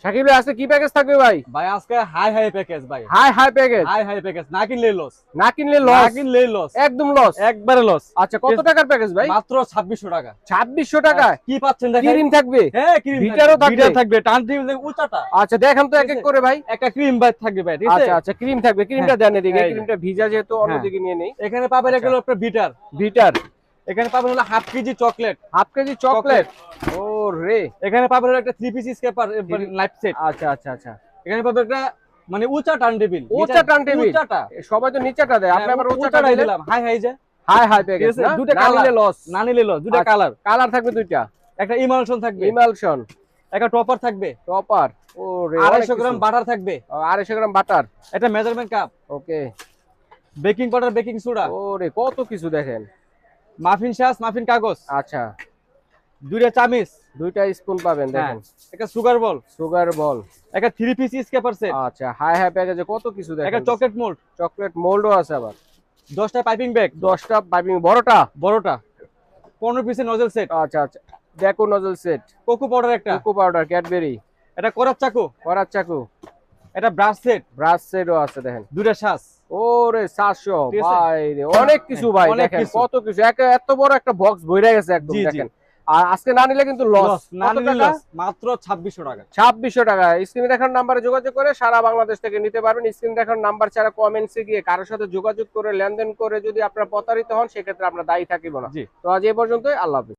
শাকিব ভাই আজকে কি প্যাকেজ থাকবে ভাই? ভাই আজকে হাই প্যাকেজ ভাই। High package. হাই প্যাকেজ, না কিনলে লস। না কিনলে লস। না কিনলে লস, একদম লস। একবারে লস। আচ্ছা কত টাকার প্যাকেজ ভাই? মাত্র 2600 টাকা। 2600 টাকা? কি পাচ্ছেন দেখেন। ক্রিম থাকবে? হ্যাঁ ক্রিম ভিটারও থাকবে। ভিটার থাকবে, টান টিম উল্টাটা। আচ্ছা দেখান তো এক এক করে ভাই। একটা ক্রিম ভাই থাকবে ভাই, ঠিক আছে? আচ্ছা আচ্ছা ক্রিম থাকবে, ক্রিমটা দেন এদিকে। এই যে। ক্রিমটা ভিজা যেহেতু অন্যদিকে নিয়ে নেই। এখানে পাবেন একটা আপনার বিটার। বিটার। এখানে পাবেন হলো half KG chocolate. Half KG chocolate. ও রে। এখানে পাবেন হলো একটা 3 পিস স্কেপার লাইট সেট। আচ্ছা আচ্ছা আচ্ছা। এখানে পাবেন একটা মানে উঁচা টার্ন টেবিল। উঁচা টার্ন টেবিল। উঁচাটা। সবাই তো নিচেটা দেয়, আপনি আবার উঁচাটা উঁচাটাই দিলেন। দিলাম। হাই যে। হাই প্যাকেজ না? দুটো না নিলে লস। না নিলে লস। দুটো কালার। কালার থাকবে দুইটা। একটা ইমালশন থাকবে। ইমালশন। একটা টপার থাকবে। টপার। ও রে। 250 গ্রাম বাটার থাকবে। 250 গ্রাম বাটার। একটা measurement cup. Okay. Baking powder, baking soda. ও রে কত কিছু দেখেন। মাফিন শাস, মাফিন কাগজ। আচ্ছা। দুইটা চামিচ। দুইটা স্পুন পাবেন দেখেন। একটা সুগার বল। Sugar ball. একটা 3 পিস স্কেপার সেট। আচ্ছা হাই প্যাকেজে কত কিছু দেখেন। একটা চকলেট মোল্ড। চকলেট মোল্ডও আছে আবার। 10টা পাইপিং ব্যাগ। 10টা পাইপিং বড়টা। বড়টা। 15 পিসের নজল সেট। আচ্ছা আচ্ছা। দেখো নজল সেট। কোকো পাউডার একটা। Cocoa powder, Cadbury. এটা করাত চাকু। করাত চাকু। এটা ব্রাশ সেট। ব্রাশ সেটও আছে দেখেন। দুইটা শাস। ওরে 700 ভাই রে অনেক কিছু ভাই দেখেন কত কিছু। এত বড় একটা বক্স ভরে গেছে একদম দেখেন। আর আজকে না নিলে কিন্তু লস। না নিলে লস। মাত্র 2600 টাকা। 2600 টাকা। স্ক্রিনে দেখার নাম্বারে যোগাযোগ করে সারা বাংলাদেশ থেকে নিতে পারবেন। স্ক্রিনে দেখার নাম্বার ছাড়া কমেন্টসে গিয়ে কারোর সাথে যোগাযোগ করে লেনদেন করে যদি আপনারা প্রতারিত হন সেক্ষেত্রে আপনারা দায়ী থাকিব না। তো আজ এই পর্যন্তই, আল্লাহ হাফেজ।